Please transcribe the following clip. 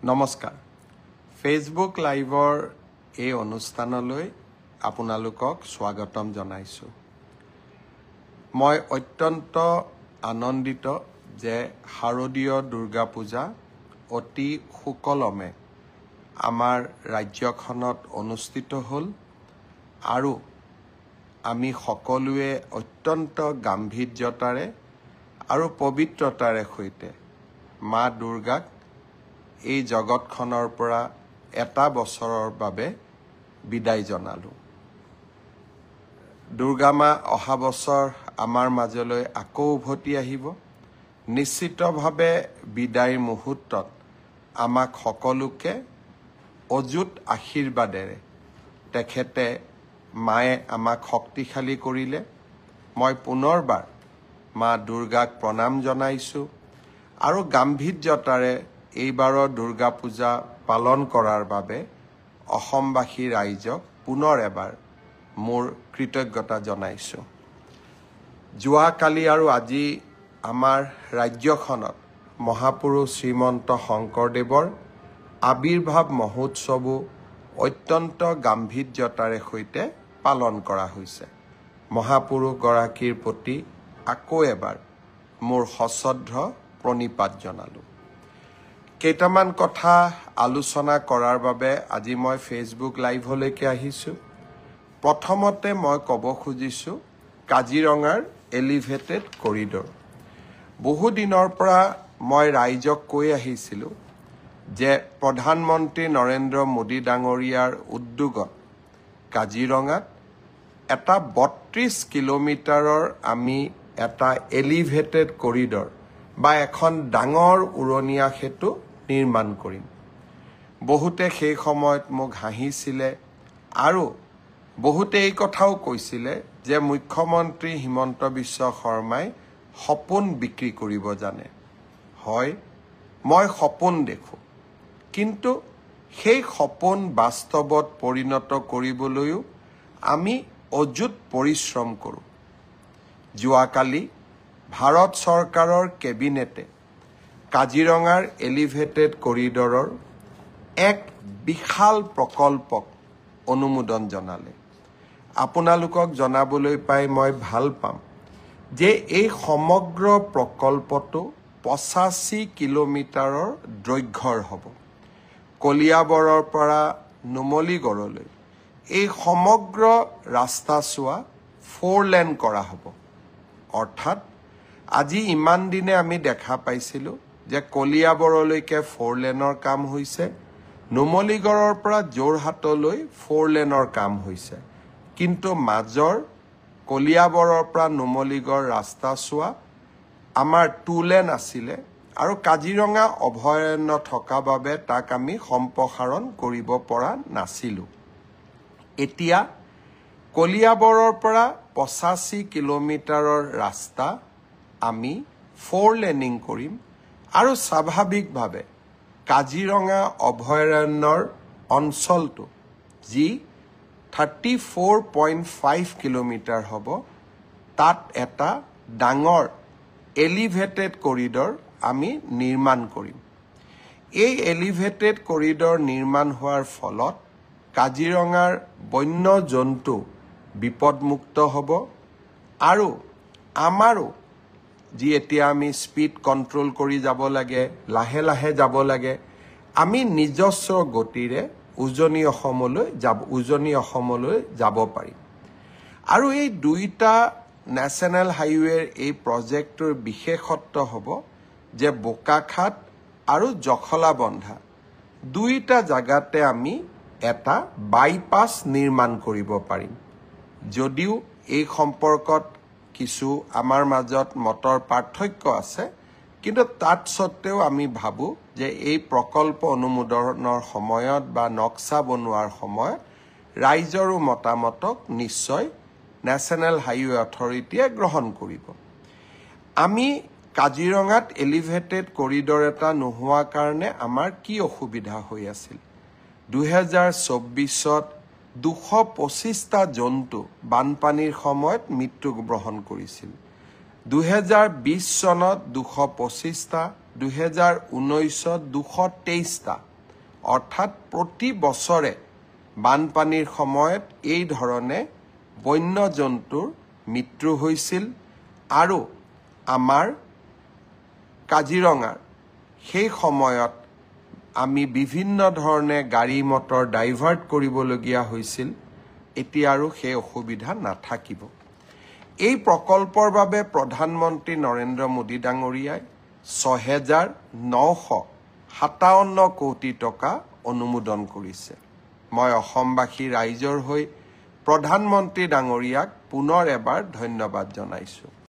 নমস্কাৰ ফেচবুক লাইভৰ এই অনুষ্ঠানলৈ আপোনালোকক স্বাগতম জনাইছো মই অত্যন্ত আনন্দিত যে শাৰদীয় দুৰ্গা পূজা অতি সুকলমে আমাৰ ৰাজ্যখনত অনুষ্ঠিত হ'ল আৰু আমি সকলোৱে অত্যন্ত গাম্ভীৰ্যতাৰে আৰু পবিত্ৰতাৰে সৈতে মা দুৰ্গাক এই জগতখনৰ পৰা এটা বছৰৰ বাবে বিদায় জনালো দুৰ্গা মা অহা বছৰ আমাৰ মাজলৈ আকৌ উভতি আহিব নিশ্চিতভাৱে বিদায়ৰ মুহূৰ্তত আমাক সকলোকে অযুত আশীৰ্বাদেৰে তেখেতে মায়ে আমাক শক্তিশালী কৰিলে মই পুনৰবাৰ মা দুৰ্গাক প্ৰণাম জনাইছো আৰু গাম্ভীৰ্যতাৰে এইবাৰৰ দুৰ্গা পূজা পালন কৰাৰ বাবে অসমবাসী ৰাইজক পুনৰ এবাৰ মোৰ কৃতজ্ঞতা জনাইছো যোৱাকালি আৰু আজি আমাৰ ৰাজ্যখনত মহাপুৰুষ শ্ৰীমন্ত শংকৰদেৱৰ আবিৰ্ভাৱ মহোৎসৱো অত্যন্ত গাম্ভীৰ্যতাৰে সৈতে পালন কৰা হৈছে মহাপুৰুষ গৰাকীৰ প্ৰতি আকৌ এবাৰ মোৰ সশ্ৰদ্ধ প্ৰণিপাত জনালো কেইটামান কথা আলোচনা কৰাৰ বাবে আজি মই ফেচবুক লাইভলৈকে আহিছো প্ৰথমতে মই ক'ব খুজিছো কাজিৰঙাৰ এলিভেটেড কৰিডৰ বহু দিনৰ পৰা মই ৰাইজক কৈ আহিছিলো যে প্ৰধানমন্ত্ৰী নৰেন্দ্ৰ মোদী ডাঙৰীয়াৰ উদ্যোগত কাজিৰঙাত এটা ৩২ কিলোমিটাৰৰ আমি এটা এলিভেটেড কৰিডৰ বা এখন ডাঙৰ উৰণীয়া সেতু নিৰ্মাণ কৰিম বহুতে সেই সময়ত মোক হাঁহিছিলে আৰু বহুতে এই কথাও কৈছিলে যে মুখ্যমন্ত্ৰী হিমন্ত বিশ্ব শৰ্মাই সপোন বিক্ৰী কৰিব জানে হয় মই সপোন দেখো কিন্তু সেই সপোন বাস্তৱত পৰিণত কৰিবলৈও আমি অযুত পৰিশ্ৰম কৰোঁ যোৱাকালি ভাৰত চৰকাৰৰ কেবিনেটে কাজিৰঙাৰ এলিভেটেড কৰিডৰৰ এক বিশাল প্ৰকল্পক অনুমোদন জনালে আপোনালোকক জনাবলৈ পাই মই ভাল পাম যে এই সমগ্ৰ প্ৰকল্পটো ৮৫ কিলোমিটাৰৰ দৈৰ্ঘ্যৰ হ'ব কলিয়াবৰৰ পৰা নুমলীগড়লৈ এই সমগ্ৰ ৰাস্তাচোৱা 4 লেন কৰা হ'ব অৰ্থাৎ আজি ইমান দিনে আমি দেখা পাইছিলো যে কলিয়াবৰলৈকে 4 লেনৰ কাম হৈছে নুমলীগড়ৰ পৰা যোৰহাটলৈ 4 লেনৰ কাম হৈছে কিন্তু মাজৰ কলিয়াবৰৰ পৰা নুমলীগড় ৰাস্তাচোৱা আমাৰ 2 লেন আছিলে আৰু কাজিৰঙা অভয়াৰণ্য থকা বাবে তাক আমি সম্প্ৰসাৰণ কৰিব পৰা নাছিলো এতিয়া কলিয়াবৰৰ পৰা ৮৫ কিলোমিটাৰৰ ৰাস্তা আমি 4 লেনিং কৰিম আৰু স্বাভাৱিকভাৱে কাজিৰঙা অভয়াৰণ্যৰ অঞ্চলটো যি 34.5 কিলোমিটাৰ হ'ব তাত এটা ডাঙৰ এলিভেটেড কৰিডৰ আমি নিৰ্মাণ কৰিম এই এলিভেটেড কৰিডৰ নিৰ্মাণ হোৱাৰ ফলত কাজিৰঙাৰ বন্য জন্তু বিপদমুক্ত হ'ব আৰু আমাৰো যি এতিয়া আমি স্পীড কণ্ট্ৰোল কৰি যাব লাগে লাহে লাহে যাব লাগে আমি নিজস্ব গতিৰে উজনি অসমলৈ যাব পাৰিম আৰু এই দুইটা নেশ্যনেল হাইৱেৰ এই প্ৰজেক্টৰ বিশেষত্ব হ'ব যে বোকাখাট আৰু জখলাবন্ধা দুইটা জাগাতে আমি এটা বাইপাছ নিৰ্মাণ কৰিব পাৰিম যদিও এই সম্পৰ্কত কিছু আমাৰ মাজত মতৰ পাৰ্থক্য আছে কিন্তু তাত সত্ত্বেও আমি ভাবো যে এই প্ৰকল্প অনুমোদনৰ সময়ত বা নক্সা বনোৱাৰ সময়ত ৰাইজৰো মতামতক নিশ্চয় নেশ্যনেল হাইৱে অথৰিটিয়ে গ্ৰহণ কৰিব আমি কাজিৰঙাত এলিভেটেড কৰিডৰ এটা নোহোৱা কাৰণে আমাৰ কি অসুবিধা হৈ আছিল 2024ত 225টা জন্তু বানপানীৰ সময়ত মৃত্যু গ্ৰহণ কৰিছিল 2020 চনত 225টা 2019ত 223টা অৰ্থাৎ প্ৰতি বছৰে বানপানীৰ সময়ত এই ধৰণে বন্য জন্তুৰ মৃত্যু হৈছিল আৰু আমাৰ কাজিৰঙাৰ সেই সময়ত আমি বিভিন্ন ধৰণে গাড়ী মটৰ ডাইভাৰ্ট কৰিবলগীয়া হৈছিল এতিয়া আৰু সেই অসুবিধা নাথাকিব এই প্ৰকল্পৰ বাবে প্ৰধানমন্ত্ৰী নৰেন্দ্ৰ মোদী ডাঙৰীয়াই ৬,৯৫৭ কোটি টকা অনুমোদন কৰিছে মই অসমবাসী ৰাইজৰ হৈ প্ৰধানমন্ত্ৰী ডাঙৰীয়াক পুনৰ এবাৰ ধন্যবাদ জনাইছো